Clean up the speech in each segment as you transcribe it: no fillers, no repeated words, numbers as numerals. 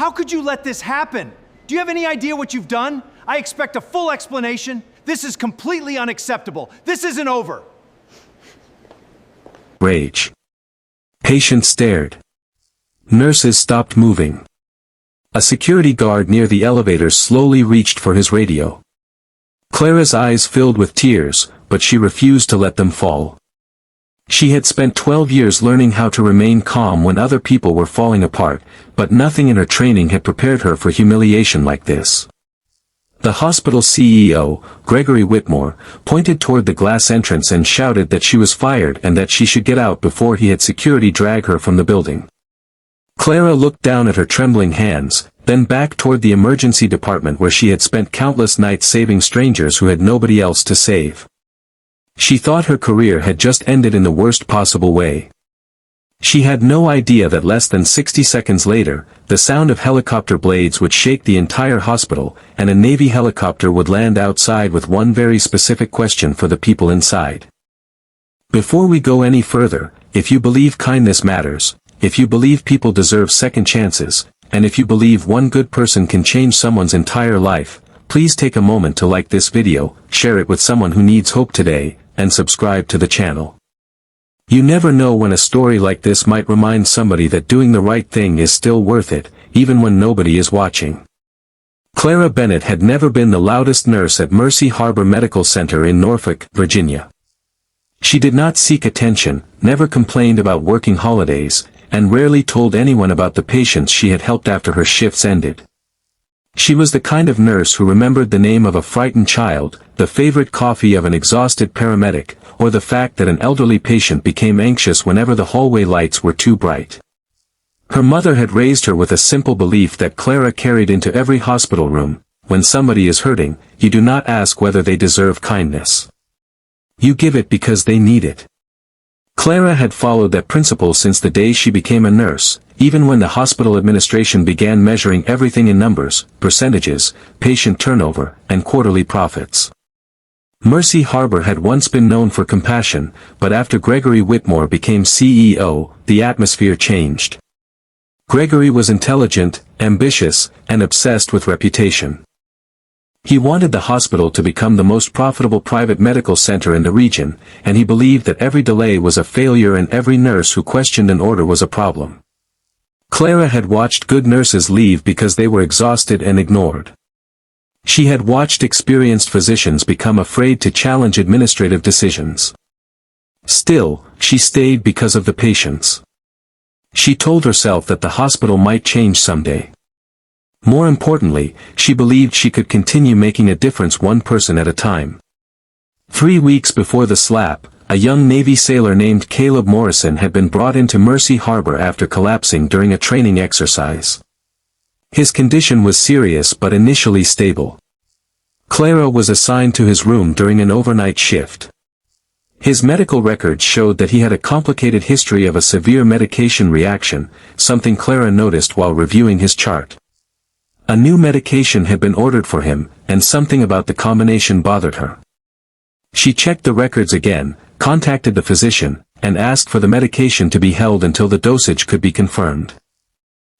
How could you let this happen? Do you have any idea what you've done? I expect a full explanation. This is completely unacceptable. This isn't over. Rage. Patient stared. Nurses stopped moving. A security guard near the elevators slowly reached for his radio. Clara's eyes filled with tears, but she refused to let them fall. She had spent 12 years learning how to remain calm when other people were falling apart, but nothing in her training had prepared her for humiliation like this. The hospital CEO, Gregory Whitmore, pointed toward the glass entrance and shouted that she was fired and that she should get out before he had security drag her from the building. Clara looked down at her trembling hands, then back toward the emergency department where she had spent countless nights saving strangers who had nobody else to save. She thought her career had just ended in the worst possible way. She had no idea that less than 60 seconds later, the sound of helicopter blades would shake the entire hospital, and a Navy helicopter would land outside with one very specific question for the people inside. Before we go any further, if you believe kindness matters, if you believe people deserve second chances, and if you believe one good person can change someone's entire life, please take a moment to like this video, share it with someone who needs hope today, and subscribe to the channel. You never know when a story like this might remind somebody that doing the right thing is still worth it, even when nobody is watching. Clara Bennett had never been the loudest nurse at Mercy Harbor Medical Center in Norfolk, Virginia. She did not seek attention, never complained about working holidays, and rarely told anyone about the patients she had helped after her shifts ended. She was the kind of nurse who remembered the name of a frightened child, the favorite coffee of an exhausted paramedic, or the fact that an elderly patient became anxious whenever the hallway lights were too bright. Her mother had raised her with a simple belief that Clara carried into every hospital room: when somebody is hurting, you do not ask whether they deserve kindness. You give it because they need it. Clara had followed that principle since the day she became a nurse, even when the hospital administration began measuring everything in numbers, percentages, patient turnover, and quarterly profits. Mercy Harbor had once been known for compassion, but after Gregory Whitmore became CEO, the atmosphere changed. Gregory was intelligent, ambitious, and obsessed with reputation. He wanted the hospital to become the most profitable private medical center in the region, and he believed that every delay was a failure and every nurse who questioned an order was a problem. Clara had watched good nurses leave because they were exhausted and ignored. She had watched experienced physicians become afraid to challenge administrative decisions. Still, she stayed because of the patients. She told herself that the hospital might change someday. More importantly, she believed she could continue making a difference one person at a time. 3 weeks before the slap, a young Navy sailor named Caleb Morrison had been brought into Mercy Harbor after collapsing during a training exercise. His condition was serious but initially stable. Clara was assigned to his room during an overnight shift. His medical records showed that he had a complicated history of a severe medication reaction, something Clara noticed while reviewing his chart. A new medication had been ordered for him, and something about the combination bothered her. She checked the records again, contacted the physician, and asked for the medication to be held until the dosage could be confirmed.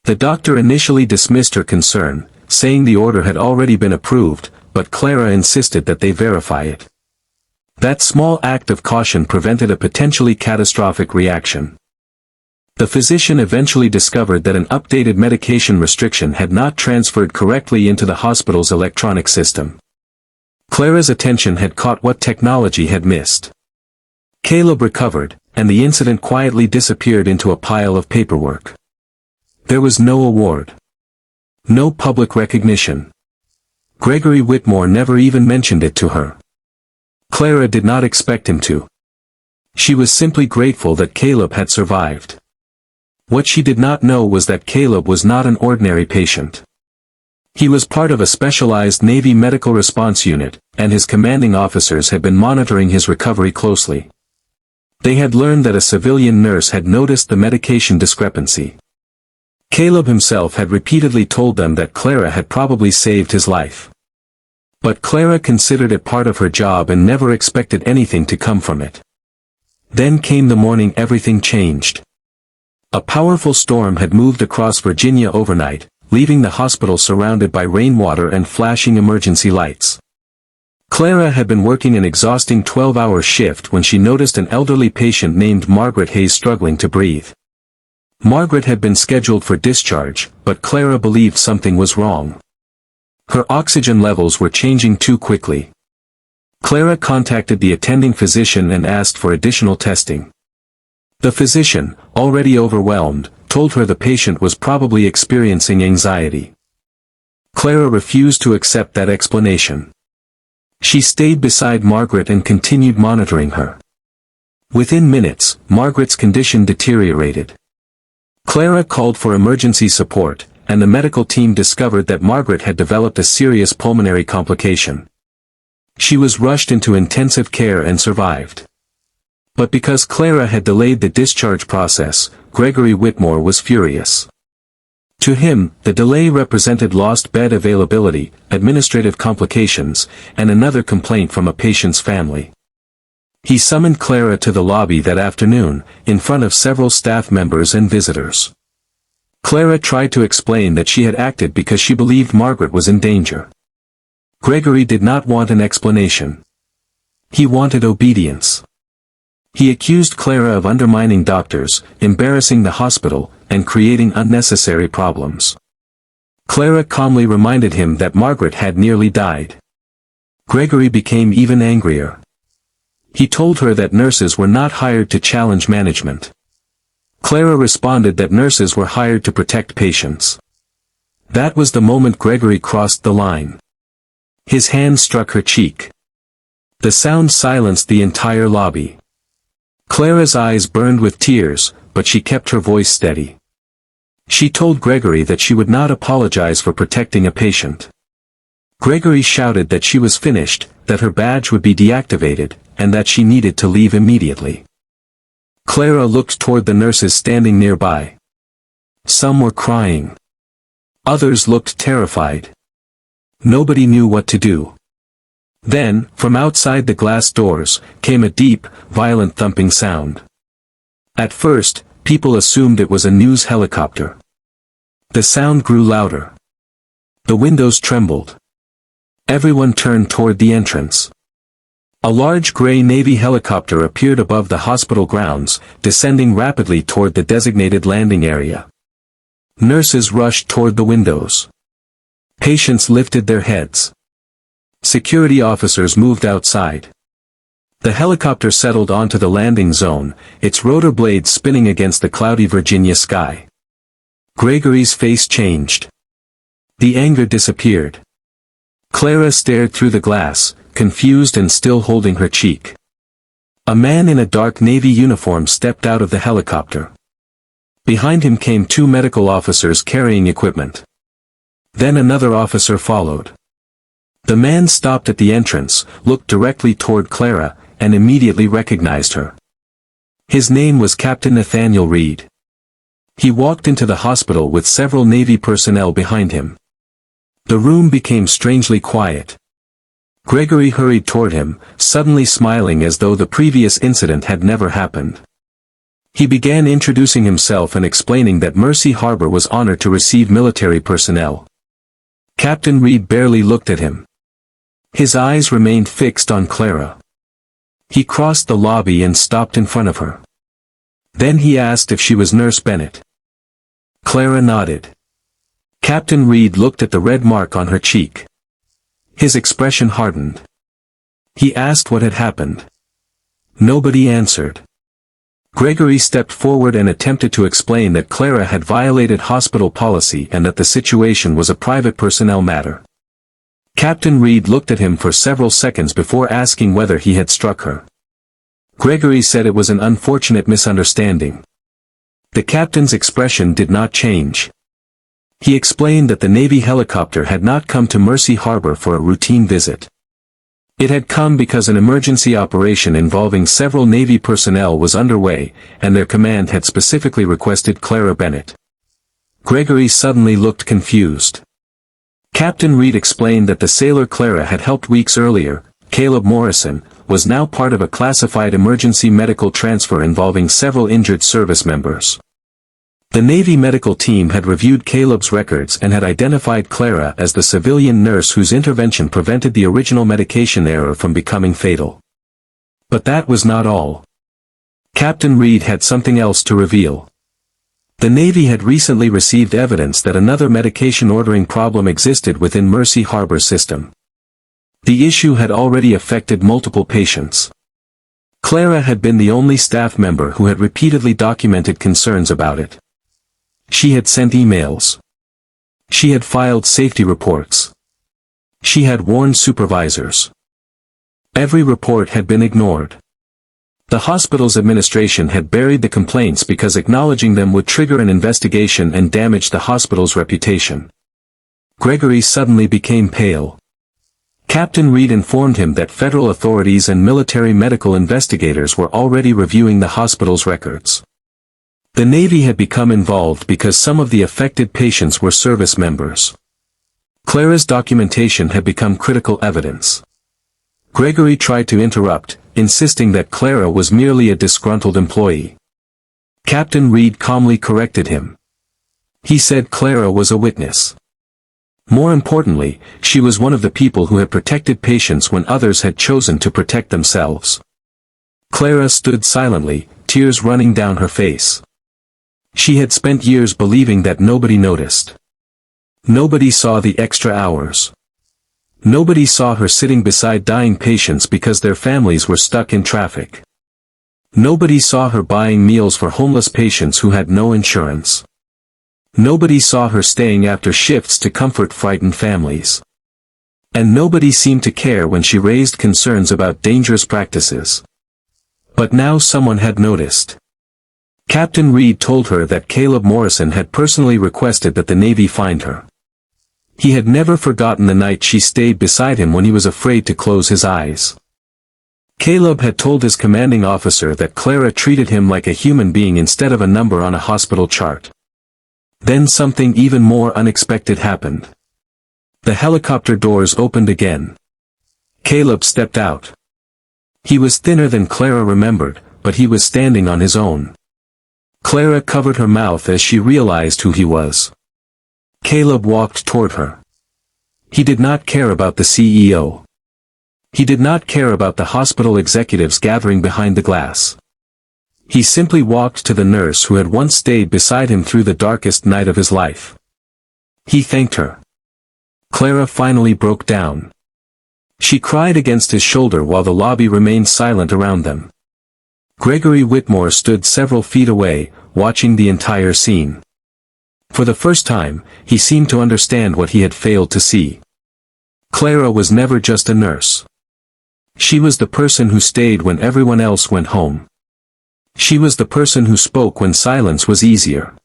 The doctor initially dismissed her concern, saying the order had already been approved, but Clara insisted that they verify it. That small act of caution prevented a potentially catastrophic reaction. The physician eventually discovered that an updated medication restriction had not transferred correctly into the hospital's electronic system. Clara's attention had caught what technology had missed. Caleb recovered, and the incident quietly disappeared into a pile of paperwork. There was no award. No public recognition. Gregory Whitmore never even mentioned it to her. Clara did not expect him to. She was simply grateful that Caleb had survived. What she did not know was that Caleb was not an ordinary patient. He was part of a specialized Navy medical response unit, and his commanding officers had been monitoring his recovery closely. They had learned that a civilian nurse had noticed the medication discrepancy. Caleb himself had repeatedly told them that Clara had probably saved his life. But Clara considered it part of her job and never expected anything to come from it. Then came the morning everything changed. A powerful storm had moved across Virginia overnight, leaving the hospital surrounded by rainwater and flashing emergency lights. Clara had been working an exhausting 12-hour shift when she noticed an elderly patient named Margaret Hayes struggling to breathe. Margaret had been scheduled for discharge, but Clara believed something was wrong. Her oxygen levels were changing too quickly. Clara contacted the attending physician and asked for additional testing. The physician, already overwhelmed, told her the patient was probably experiencing anxiety. Clara refused to accept that explanation. She stayed beside Margaret and continued monitoring her. Within minutes, Margaret's condition deteriorated. Clara called for emergency support, and the medical team discovered that Margaret had developed a serious pulmonary complication. She was rushed into intensive care and survived. But because Clara had delayed the discharge process, Gregory Whitmore was furious. To him, the delay represented lost bed availability, administrative complications, and another complaint from a patient's family. He summoned Clara to the lobby that afternoon, in front of several staff members and visitors. Clara tried to explain that she had acted because she believed Margaret was in danger. Gregory did not want an explanation. He wanted obedience. He accused Clara of undermining doctors, embarrassing the hospital, and creating unnecessary problems. Clara calmly reminded him that Margaret had nearly died. Gregory became even angrier. He told her that nurses were not hired to challenge management. Clara responded that nurses were hired to protect patients. That was the moment Gregory crossed the line. His hand struck her cheek. The sound silenced the entire lobby. Clara's eyes burned with tears, but she kept her voice steady. She told Gregory that she would not apologize for protecting a patient. Gregory shouted that she was finished, that her badge would be deactivated, and that she needed to leave immediately. Clara looked toward the nurses standing nearby. Some were crying. Others looked terrified. Nobody knew what to do. Then, from outside the glass doors, came a deep, violent thumping sound. At first, people assumed it was a news helicopter. The sound grew louder. The windows trembled. Everyone turned toward the entrance. A large gray Navy helicopter appeared above the hospital grounds, descending rapidly toward the designated landing area. Nurses rushed toward the windows. Patients lifted their heads. Security officers moved outside. The helicopter settled onto the landing zone, its rotor blades spinning against the cloudy Virginia sky. Gregory's face changed. The anger disappeared. Clara stared through the glass, confused and still holding her cheek. A man in a dark navy uniform stepped out of the helicopter. Behind him came two medical officers carrying equipment. Then another officer followed. The man stopped at the entrance, looked directly toward Clara, and immediately recognized her. His name was Captain Nathaniel Reed. He walked into the hospital with several Navy personnel behind him. The room became strangely quiet. Gregory hurried toward him, suddenly smiling as though the previous incident had never happened. He began introducing himself and explaining that Mercy Harbor was honored to receive military personnel. Captain Reed barely looked at him. His eyes remained fixed on Clara. He crossed the lobby and stopped in front of her. Then he asked if she was Nurse Bennett. Clara nodded. Captain Reed looked at the red mark on her cheek. His expression hardened. He asked what had happened. Nobody answered. Gregory stepped forward and attempted to explain that Clara had violated hospital policy and that the situation was a private personnel matter. Captain Reed looked at him for several seconds before asking whether he had struck her. Gregory said it was an unfortunate misunderstanding. The captain's expression did not change. He explained that the Navy helicopter had not come to Mercy Harbor for a routine visit. It had come because an emergency operation involving several Navy personnel was underway, and their command had specifically requested Clara Bennett. Gregory suddenly looked confused. Captain Reed explained that the sailor Clara had helped weeks earlier, Caleb Morrison, was now part of a classified emergency medical transfer involving several injured service members. The Navy medical team had reviewed Caleb's records and had identified Clara as the civilian nurse whose intervention prevented the original medication error from becoming fatal. But that was not all. Captain Reed had something else to reveal. The Navy had recently received evidence that another medication ordering problem existed within Mercy Harbor's system. The issue had already affected multiple patients. Clara had been the only staff member who had repeatedly documented concerns about it. She had sent emails. She had filed safety reports. She had warned supervisors. Every report had been ignored. The hospital's administration had buried the complaints because acknowledging them would trigger an investigation and damage the hospital's reputation. Gregory suddenly became pale. Captain Reed informed him that federal authorities and military medical investigators were already reviewing the hospital's records. The Navy had become involved because some of the affected patients were service members. Clara's documentation had become critical evidence. Gregory tried to interrupt, insisting that Clara was merely a disgruntled employee. Captain Reed calmly corrected him. He said Clara was a witness. More importantly, she was one of the people who had protected patients when others had chosen to protect themselves. Clara stood silently, tears running down her face. She had spent years believing that nobody noticed. Nobody saw the extra hours. Nobody saw her sitting beside dying patients because their families were stuck in traffic. Nobody saw her buying meals for homeless patients who had no insurance. Nobody saw her staying after shifts to comfort frightened families. And nobody seemed to care when she raised concerns about dangerous practices. But now someone had noticed. Captain Reed told her that Caleb Morrison had personally requested that the Navy find her. He had never forgotten the night she stayed beside him when he was afraid to close his eyes. Caleb had told his commanding officer that Clara treated him like a human being instead of a number on a hospital chart. Then something even more unexpected happened. The helicopter doors opened again. Caleb stepped out. He was thinner than Clara remembered, but he was standing on his own. Clara covered her mouth as she realized who he was. Caleb walked toward her. He did not care about the CEO. He did not care about the hospital executives gathering behind the glass. He simply walked to the nurse who had once stayed beside him through the darkest night of his life. He thanked her. Clara finally broke down. She cried against his shoulder while the lobby remained silent around them. Gregory Whitmore stood several feet away, watching the entire scene. For the first time, he seemed to understand what he had failed to see. Clara was never just a nurse. She was the person who stayed when everyone else went home. She was the person who spoke when silence was easier.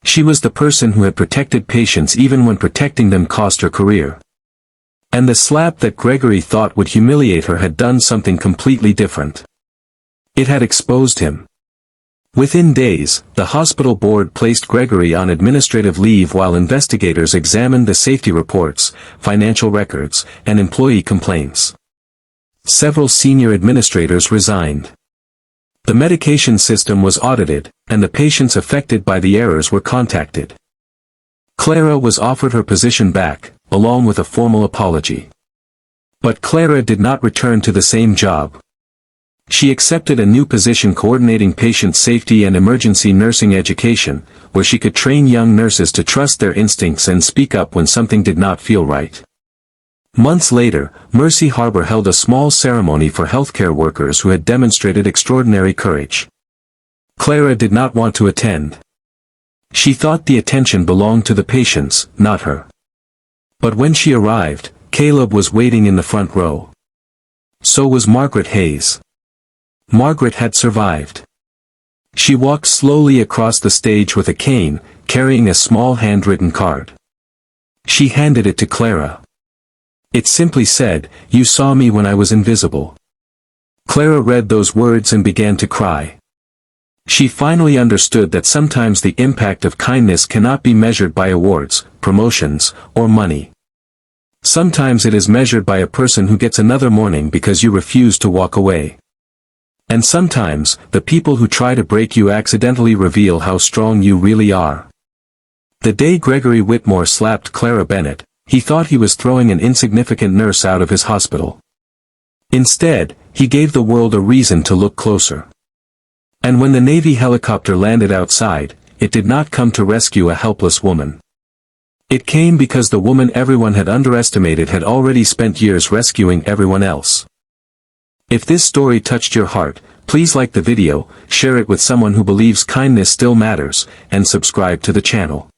She was the person who had protected patients even when protecting them cost her career. And the slap that Gregory thought would humiliate her had done something completely different. It had exposed him. Within days, the hospital board placed Gregory on administrative leave while investigators examined the safety reports, financial records, and employee complaints. Several senior administrators resigned. The medication system was audited, and the patients affected by the errors were contacted. Clara was offered her position back, along with a formal apology. But Clara did not return to the same job. She accepted a new position coordinating patient safety and emergency nursing education, where she could train young nurses to trust their instincts and speak up when something did not feel right. Months later, Mercy Harbor held a small ceremony for healthcare workers who had demonstrated extraordinary courage. Clara did not want to attend. She thought the attention belonged to the patients, not her. But when she arrived, Caleb was waiting in the front row. So was Margaret Hayes. Margaret had survived. She walked slowly across the stage with a cane, carrying a small handwritten card. She handed it to Clara. It simply said, "You saw me when I was invisible." Clara read those words and began to cry. She finally understood that sometimes the impact of kindness cannot be measured by awards, promotions, or money. Sometimes it is measured by a person who gets another morning because you refuse to walk away. And sometimes, the people who try to break you accidentally reveal how strong you really are. The day Gregory Whitmore slapped Clara Bennett, he thought he was throwing an insignificant nurse out of his hospital. Instead, he gave the world a reason to look closer. And when the Navy helicopter landed outside, it did not come to rescue a helpless woman. It came because the woman everyone had underestimated had already spent years rescuing everyone else. If this story touched your heart, please like the video, share it with someone who believes kindness still matters, and subscribe to the channel.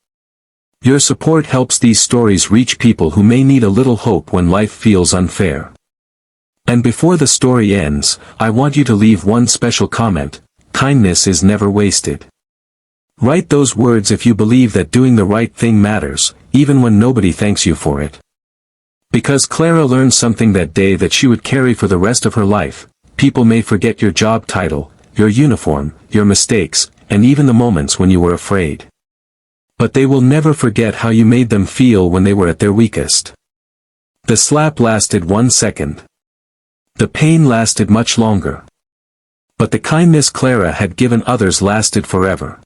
Your support helps these stories reach people who may need a little hope when life feels unfair. And before the story ends, I want you to leave one special comment: kindness is never wasted. Write those words if you believe that doing the right thing matters, even when nobody thanks you for it. Because Clara learned something that day that she would carry for the rest of her life. People may forget your job title, your uniform, your mistakes, and even the moments when you were afraid. But they will never forget how you made them feel when they were at their weakest. The slap lasted 1 second. The pain lasted much longer. But the kindness Clara had given others lasted forever.